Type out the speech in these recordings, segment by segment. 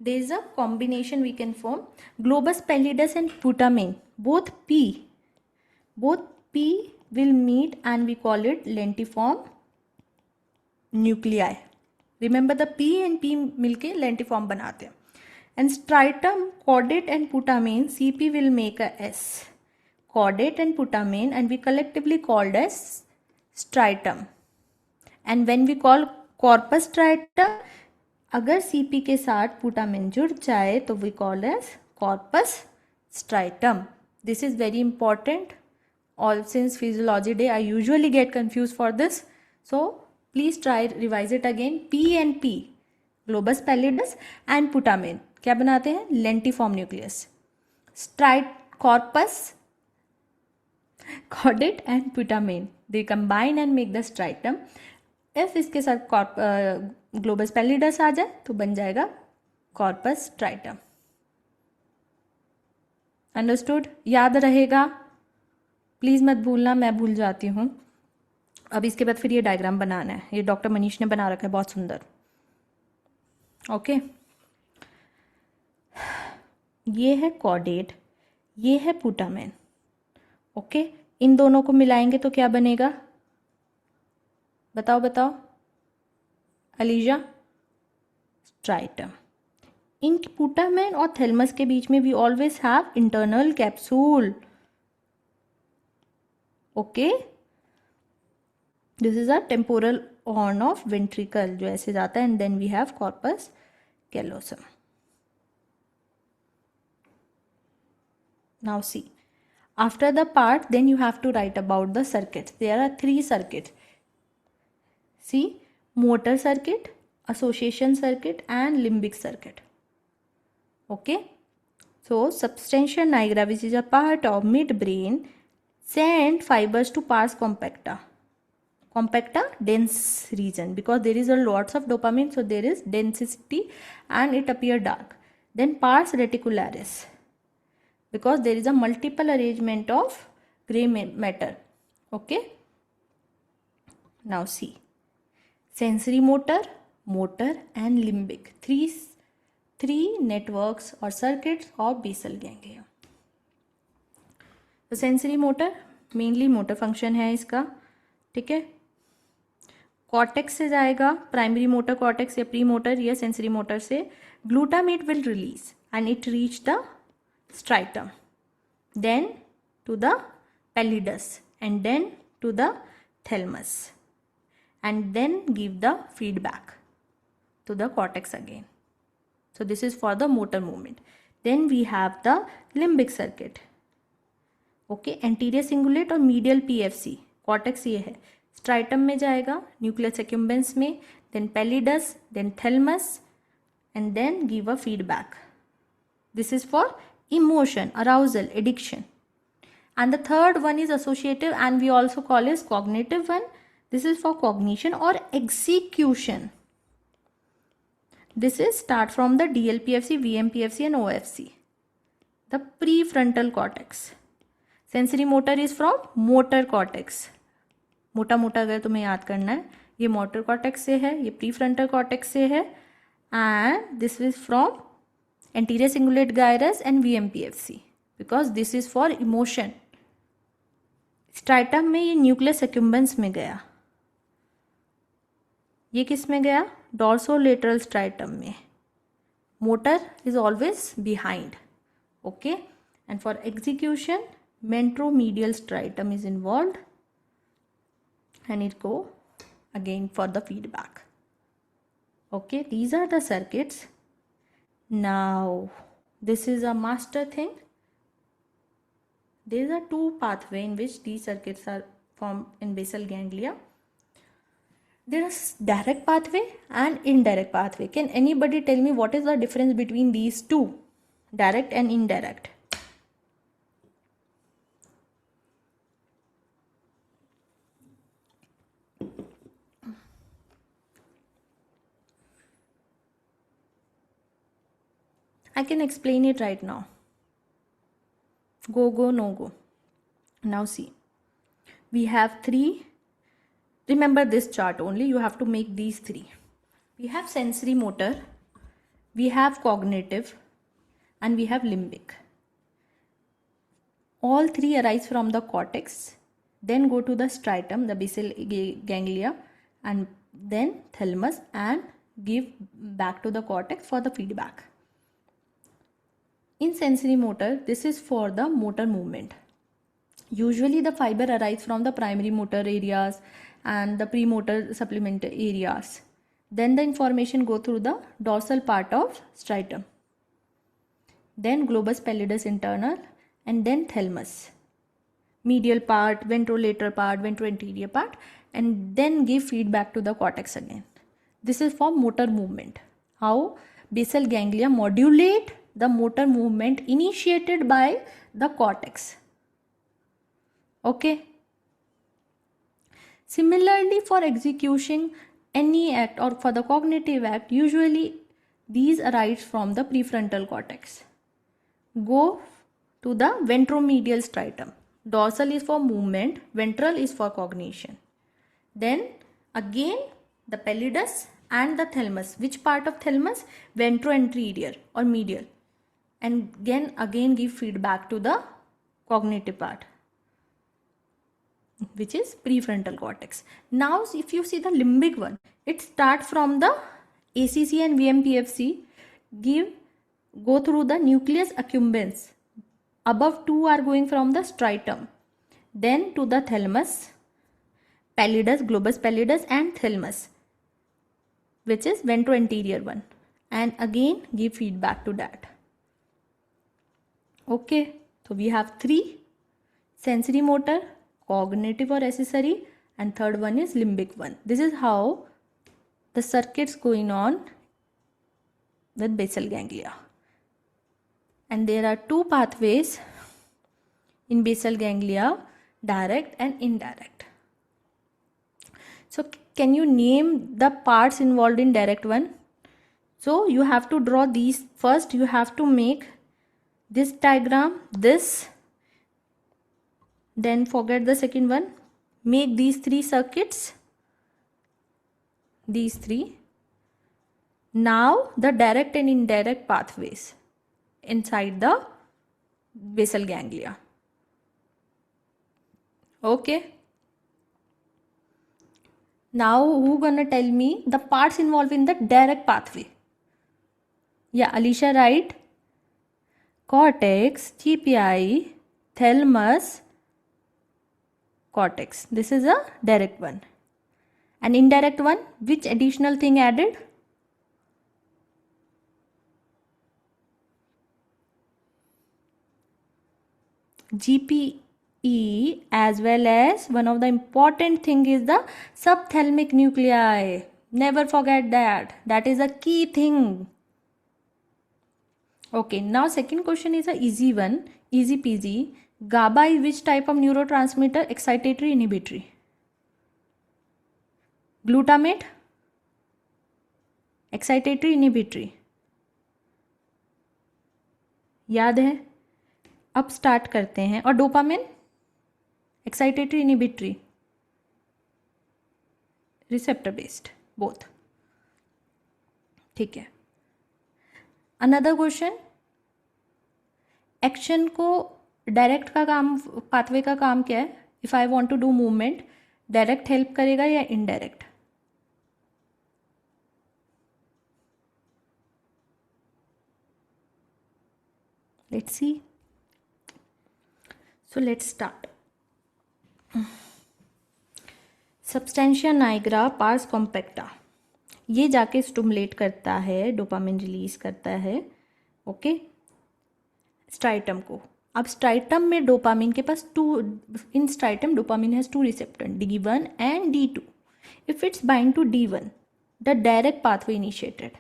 there is a combination we can form. Globus pallidus and putamen, both P will meet and we call it lentiform nuclei. Remember the P and P मिलके lentiform बनाते हैं. And striatum, caudate and putamen, CP will make a S. Caudate and putamen, and we collectively called as striatum. And when we call corpus striatum, अगर CP के साथ putamen जुड़ जाए तो we call as corpus striatum. This is very important. All since physiology day, I usually get confused for this. So please try revise it again. P and P, globus pallidus and putamen, क्या बनाते हैं? Lentiform nucleus. Corpus, caudate and putamen, they combine and make the striatum. If इसके साथ globus pallidus आ जाए तो बन जाएगा corpus striatum. Understood? याद रहेगा, प्लीज़ मत भूलना, मैं भूल जाती हूँ. अब इसके बाद फिर ये डायग्राम बनाना है. ये डॉक्टर मनीष ने बना रखा है, बहुत सुंदर. ओके, ये है कॉडेट, ये है पुटामेन. ओके, इन दोनों को मिलाएंगे तो क्या बनेगा? बताओ अलीजा. स्ट्राइटम. इन पुटामेन और थैलमस के बीच में we always have internal capsule. Okay, this is a temporal horn of ventricle जो ऐसे जाता है, and then we have corpus callosum. Now see, after the part, then you have to write about the circuits. There are 3 circuits. See, motor circuit, association circuit and limbic circuit. Okay, so substantia nigra, which is a part of midbrain, send fibers to pars compacta. Compacta, dense region, because there is a lots of dopamine, so there is density and it appear dark. Then pars reticularis, because there is a multiple arrangement of gray matter. Okay, now see, sensory motor, motor and limbic, three networks or circuits of basal ganglia. तो sensory motor, mainly motor function है इसका. ठीक है, cortex से जाएगा, primary motor cortex या pre motor या sensory motor से glutamate will release and it reach the striatum, then to the pallidus and then to the thalamus, and then give the feedback to the cortex again. So this is for the motor movement. Then we have the limbic circuit. Okay, anterior cingulate और medial PFC. Cortex ये है, striatum में जाएगा, nucleus accumbens में, then pallidus, then thalamus, and then give a feedback. This is for emotion, arousal, addiction. And the third one is associative and we also call is cognitive one. This is for cognition और execution. This is start from the DLPFC, VMPFC and OFC, the prefrontal cortex. Sensory motor is from motor cortex. मोटा अगर तुम्हें याद करना है, ये motor cortex से है, ये प्री फ्रंटल कॉर्टेक्स से है, and this is from anterior cingulate gyrus and VMPFC, because this is for emotion. Striatum में ये न्यूक्लियस एक्यूम्बेंस में गया, ये किस में गया? डॉर्सोलेटरल स्ट्राइटम में. Motor is always behind. Okay, and for execution ventromedial striatum is involved, and it go again for the feedback. Okay, these are the circuits. Now this is a master thing. There are 2 pathways in which these circuits are formed in basal ganglia. There is direct pathway and indirect pathway. Can anybody tell me what is the difference between these two, direct and indirect? I can explain it right now. Go, no go. Now see, we have 3. Remember this chart only, you have to make these 3. We have sensory motor, we have cognitive, and we have limbic. All three arise from the cortex, then go to the striatum, the basal ganglia, and then thalamus, and give back to the cortex for the feedback. In sensory motor, this is for the motor movement. Usually the fiber arises from the primary motor areas and the premotor supplement areas. Then the information go through the dorsal part of striatum, then globus pallidus internal, and then thalamus. Medial part, ventrolateral part, ventroanterior part, and then give feedback to the cortex again. This is for motor movement. How basal ganglia modulate the motor movement initiated by the cortex. Okay. Similarly, for execution any act or for the cognitive act, usually these arise from the prefrontal cortex. Go to the ventromedial striatum. Dorsal is for movement, ventral is for cognition. Then again the pallidus and the thalamus. Which part of thalamus? Ventroanterior or medial. And again give feedback to the cognitive part, which is prefrontal cortex. Now if you see the limbic one, it starts from the ACC and VMPFC, go through the nucleus accumbens. Above two are going from the striatum, then to the thalamus, pallidus, globus pallidus, and thalamus, which is ventroanterior one, and again give feedback to that. Okay, so we have three: sensory motor, cognitive or accessory, and third one is limbic one. This is how the circuits going on with basal ganglia. And there are two pathways in basal ganglia, direct and indirect. So can you name the parts involved in direct one? So you have to draw these. First you have to make this diagram, this, then forget the second one. Make these three circuits, these three. Now the direct and indirect pathways inside the basal ganglia. Okay. Now who gonna tell me the parts involved in the direct pathway? Yeah, Alicia, right? Cortex, GPI, thalamus, cortex. This is a direct one. And indirect one, which additional thing added? GPE, as well as one of the important thing is the subthalamic nuclei. Never forget that. That is a key thing. Okay, now second question is a easy one, easy peasy. GABA is which type of neurotransmitter? Excitatory, inhibitory? Glutamate? Excitatory, inhibitory? याद है? अब start करते हैं. और dopamine? Excitatory, inhibitory? Receptor based, both. ठीक है. Another question, action को direct का काम, पाथवे का काम क्या है? If I want to do movement, direct help करेगा या indirect? Let's see. So let's start. Substantia nigra pars compacta, ये जाके स्टिमुलेट करता है, डोपामिन रिलीज करता है. ओके, स्ट्राइटम को. अब स्ट्राइटम में डोपामिन के पास in striatum dopamine has two receptor, D1 and D2. If it's bind to D1, the direct pathway initiated.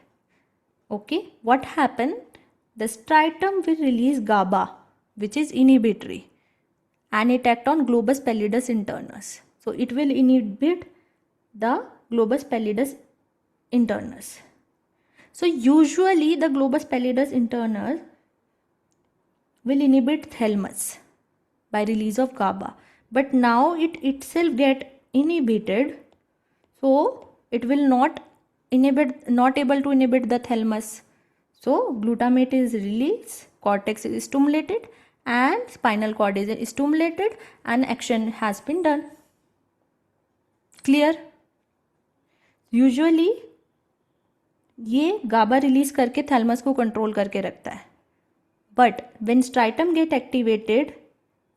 Okay, what happened? The striatum will release GABA, which is inhibitory, and it act on globus pallidus internus. So it will inhibit the globus pallidus internus. So usually the globus pallidus internus will inhibit thalamus by release of GABA, but now it itself get inhibited, so it will not able to inhibit the thalamus. So glutamate is released, cortex is stimulated, and spinal cord is stimulated, and action has been done. Clear? Usually ये गाबा release करके thalamus को control करके रखता है, but when striatum gate activated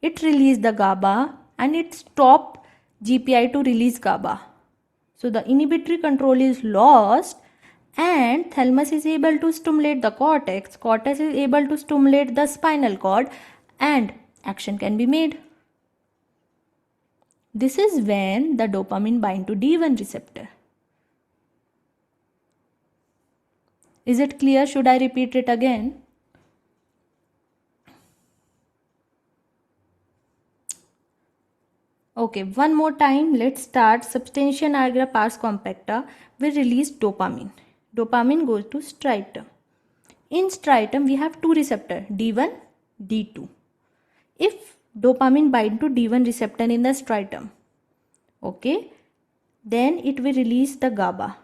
it release the GABA and it stop GPI to release GABA. So the inhibitory control is lost and thalamus is able to stimulate the cortex. Cortex is able to stimulate the spinal cord and action can be made. This is when the dopamine bind to D1 receptor. Is it clear? Should I repeat it again? Okay, one more time. Let's start. Substantia nigra pars compacta will release dopamine. Dopamine goes to striatum. In striatum, we have two receptors, D1, D2. If dopamine bind to D1 receptor in the striatum, okay, then it will release the GABA.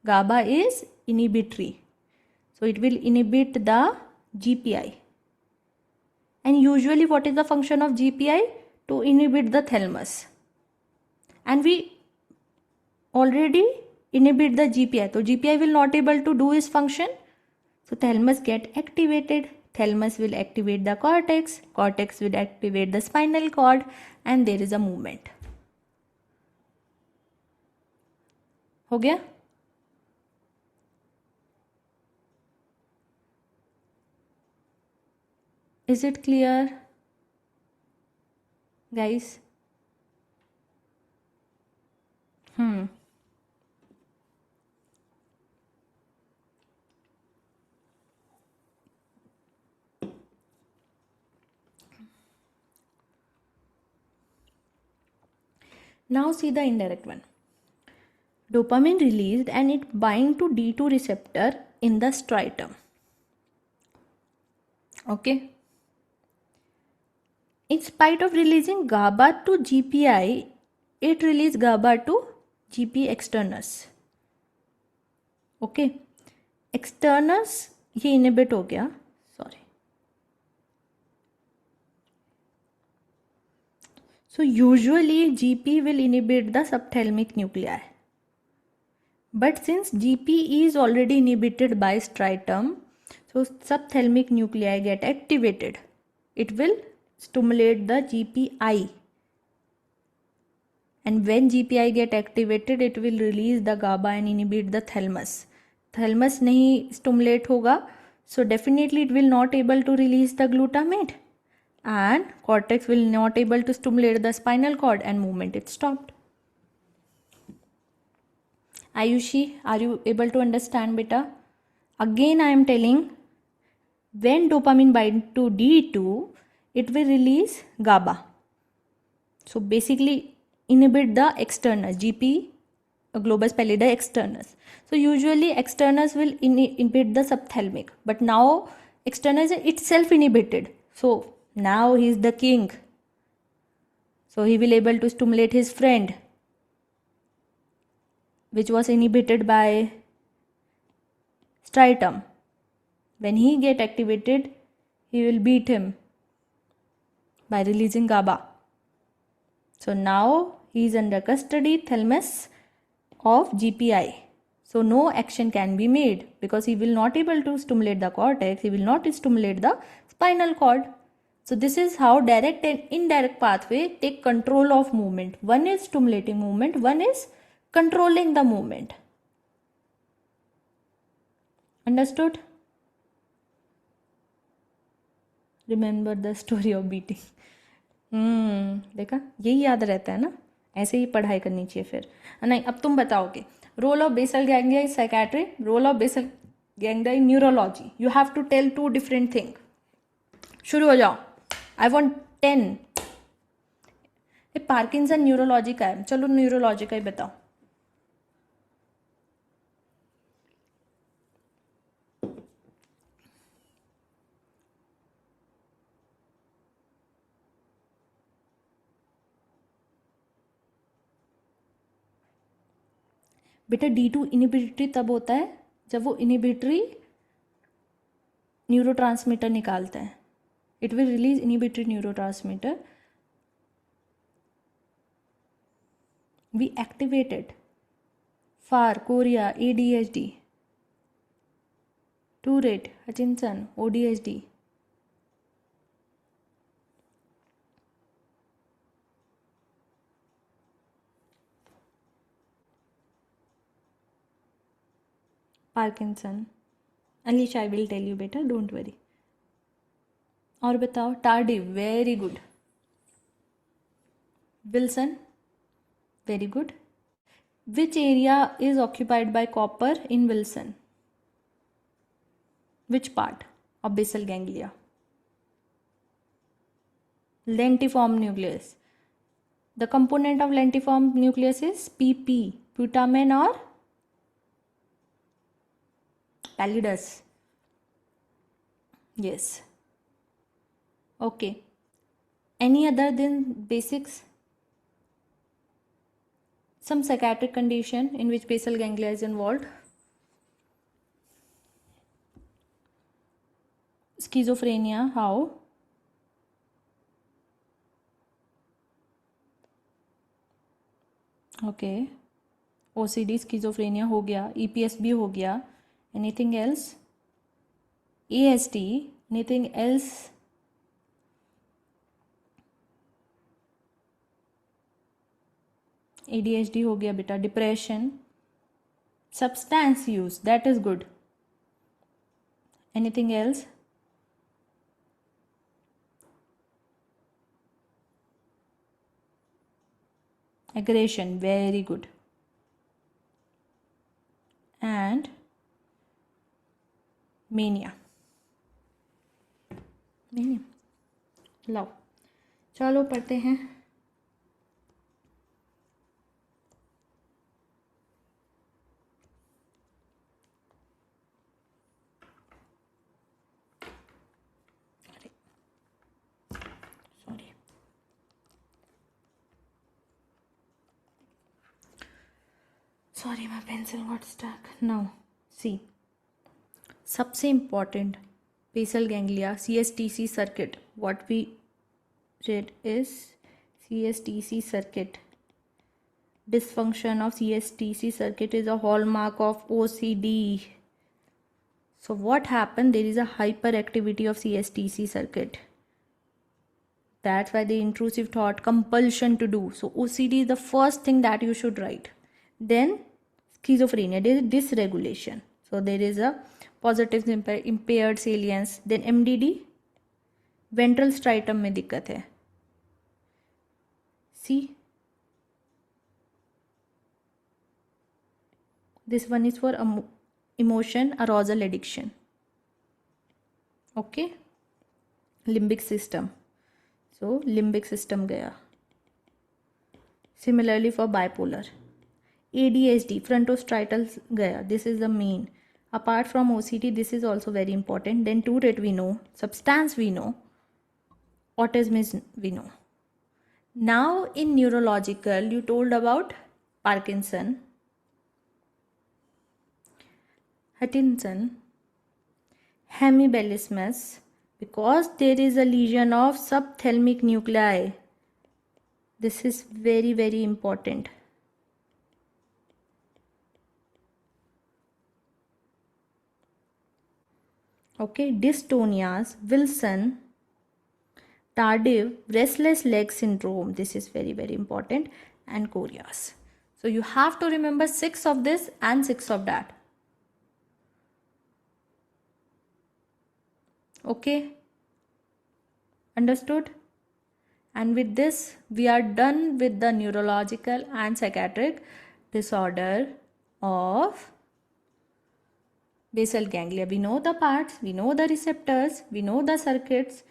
GABA is inhibitory. So it will inhibit the GPI. And usually what is the function of GPI? To inhibit the thalamus. And we already inhibit the GPI. So GPI will not able to do its function. So thalamus get activated. Thalamus will activate the cortex. Cortex will activate the spinal cord. And there is a movement. हो गया? Is it clear? Guys? Now see the indirect one. Dopamine released and it bind to D2 receptor in the striatum. Okay. In spite of releasing GABA to GPI, it released GABA to GP externus. Okay. Externus ये inhibit हो गया. Sorry. So usually GP will inhibit the subthalamic nuclei. But since GP is already inhibited by striatum, so subthalamic nuclei get activated. It will stimulate the GPI. And when GPI get activated, it will release the GABA and inhibit the thalamus. Thalamus नहीं stimulate होगा, so definitely it will not able to release the glutamate. And cortex will not able to stimulate the spinal cord and movement is stopped. Ayushi, are you able to understand beta? Again I am telling, when dopamine bind to D2, it will release GABA. So basically inhibit the externus, GP, globus pallida externus. So usually externus will inhibit the subthalamic, but now externus is itself inhibited. So now he is the king. So he will able to stimulate his friend, which was inhibited by striatum. When he get activated, he will beat him by releasing GABA. So now he is under custody, thalamus of GPI. So no action can be made because he will not able to stimulate the cortex, he will not stimulate the spinal cord. So this is how direct and indirect pathway take control of movement. One is stimulating movement, one is controlling the movement. Understood? Remember the story of beating. देखा, यही याद रहता है ना, ऐसे ही पढ़ाई करनी चाहिए फिर. नहीं, अब तुम बताओगे role of basal ganglia in psychiatry, role of basal ganglia in neurology. You have to tell two different thing. शुरू हो जाओ. I want 10. ये पार्किंसन न्यूरोलॉजी का है, चलो न्यूरोलॉजी का ही बताओ. बेटा D2 इनहिबिटरी तब होता है जब वो इनहिबिटरी न्यूरोट्रांसमीटर निकालता है. It will release inhibitory neurotransmitter. We activate it. FAR, chorea, ADHD, Tourette, Hutchinson, ODHD. Parkinson. Alicia, I will tell you better, don't worry. और बताओ. Tardive, very good. Wilson, very good. Which area is occupied by copper in Wilson? Which part of basal ganglia? Lentiform nucleus. The component of lentiform nucleus is PP, putamen or pallidus. Yes. Okay. Any other than basics? Some psychiatric condition in which basal ganglia is involved. Schizophrenia, how? Okay. OCD, schizophrenia हो गया. EPS भी हो गया. Anything else? ASD, anything else? ADHD हो गया बेटा. Depression. Substance use, that is good. Anything else? Aggression, very good. And mania. लो चलो पढ़ते हैं. Sorry, my pencil got stuck. Now, see. सबसे important basal ganglia CSTC circuit. What we read is CSTC circuit. Dysfunction of CSTC circuit is a hallmark of OCD. So what happened? There is a hyperactivity of CSTC circuit. That's why the intrusive thought, compulsion to do. So OCD is the first thing that you should write. Then schizophrenia, there is dysregulation. So there is a positive impaired salience. Then MDD, ventral striatum में दिक्कत है. See, this one is for emotion, arousal, addiction. Okay, limbic system. So limbic system गया. Similarly for bipolar. ADHD, frontostriatal gaya. This is the main. Apart from OCD, this is also very important. Then Tourette we know, substance we know, autism is we know. Now in neurological, you told about Parkinson, Hutchinson, hemibellismus, because there is a lesion of subthalamic nuclei. This is very, very important. Okay, dystonias, Wilson, tardive, restless leg syndrome. This is very, very important. And choreas. So you have to remember 6 of this and 6 of that. Okay, understood? And with this, we are done with the neurological and psychiatric disorder of basal ganglia. We know the parts, we know the receptors, we know the circuits,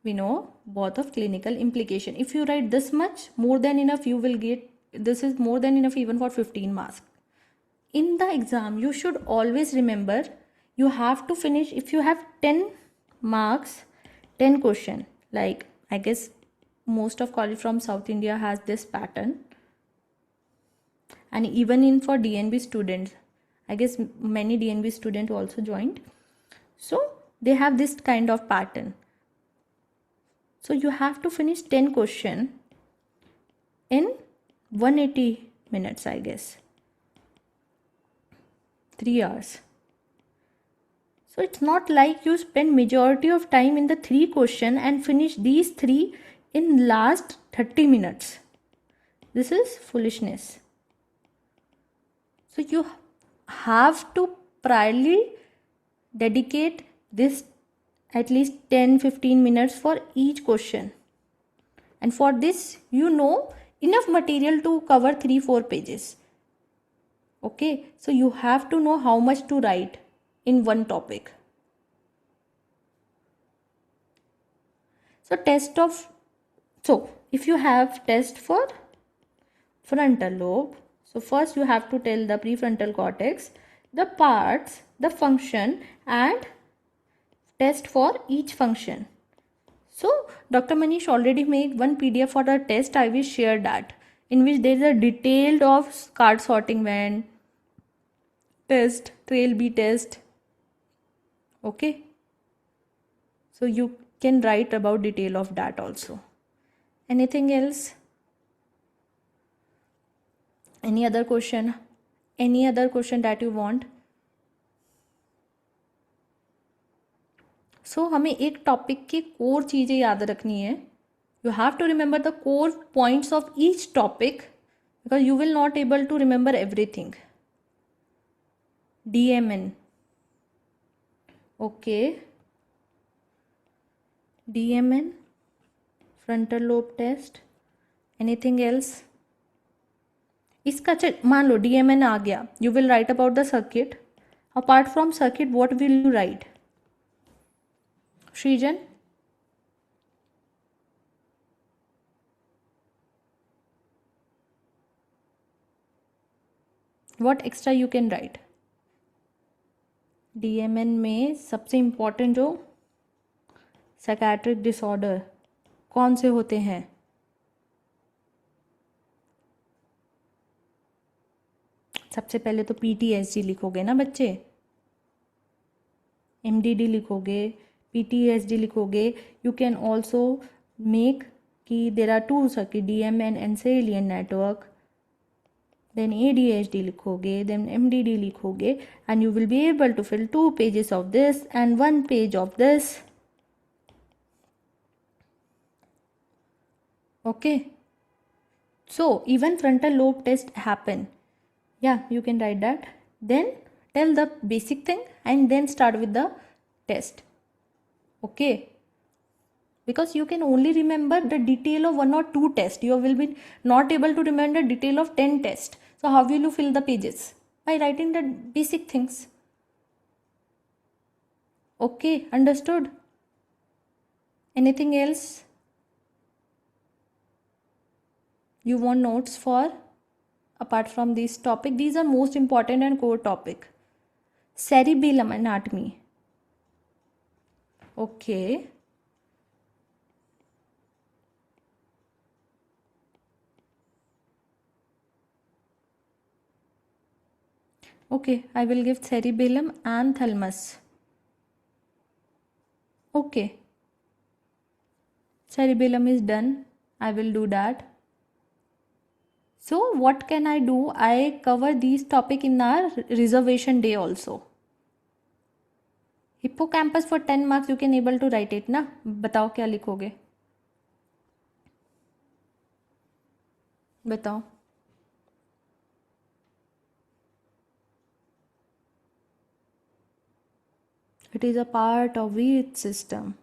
we know both of clinical implication. If you write this much, more than enough, you will get, this is more than enough even for 15 marks. In the exam, you should always remember, you have to finish, if you have 10 marks, 10 question, like I guess most of college from South India has this pattern. And even in for DNB students, I guess many DNB students also joined. So they have this kind of pattern. So you have to finish 10 question in 180 minutes, I guess. 3 hours. So it's not like you spend majority of time in the 3 question and finish these 3 in last 30 minutes. This is foolishness. So you have to priorly dedicate this at least 10-15 minutes for each question. And for this, you know enough material to cover 3-4 pages. Okay, so you have to know how much to write in one topic. So if you have test for frontal lobe, so first you have to tell the prefrontal cortex, the parts, the function, and test for each function. So Dr. Manish already made one PDF for the test. I will share that, in which there is a detailed of card sorting when test, trail B test. Okay, so you can write about detail of that also. Anything else? Any other question? Any other question that you want? सो हमें एक topic की core चीज़ें याद रखनी है. You have to remember the core points of each topic because you will not able to remember everything. DMN. Okay. DMN, frontal lobe test. Anything else? इसका मान लो DMN आ गया. You will write about the circuit. Apart from circuit, what will you write? Shrijan? What extra you can write? DMN में सबसे important जो psychiatric disorder कौन से होते हैं? सबसे पहले तो PTSD लिखोगे ना बच्चे, MDD लिखोगे, PTSD लिखोगे. यू कैन ऑल्सो मेक कि there are 2 circuit, DMN and salience network. Then ADHD लिखोगे, then MDD लिखोगे, and you will be able to fill 2 pages of this and 1 page of this. Okay. So even frontal lobe test happen. Yeah, you can write that. Then tell the basic thing and then start with the test. Okay. Because you can only remember the detail of 1 or 2 tests. You will be not able to remember the detail of 10 tests. So how will you fill the pages? By writing the basic things. Okay, understood? Anything else? You want notes for apart from this topic? These are most important and core topic. Cerebellum anatomy. Okay. Okay, I will give cerebellum and thalamus. Okay. Cerebellum is done. I will do that. So what can I do? I cover these topic in our reservation day also. Hippocampus for 10 marks you can able to write it ना. बताओ क्या लिखोगे? बताओ. It is a part of which system?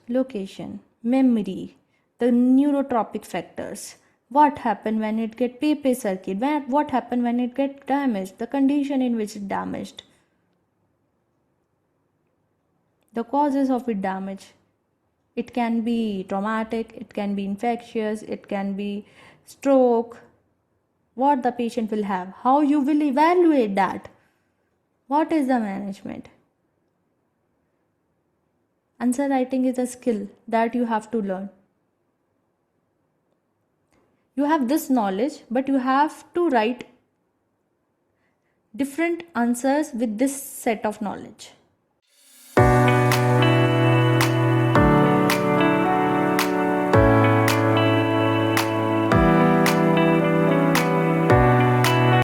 Location, memory, the neurotropic factors. What happen when it get Pepe circuit? What happen when it get damaged? The condition in which it damaged. The causes of it damage. It can be traumatic, it can be infectious, it can be stroke. What the patient will have? How you will evaluate that? What is the management? Answer writing is a skill that you have to learn. You have this knowledge, but you have to write different answers with this set of knowledge.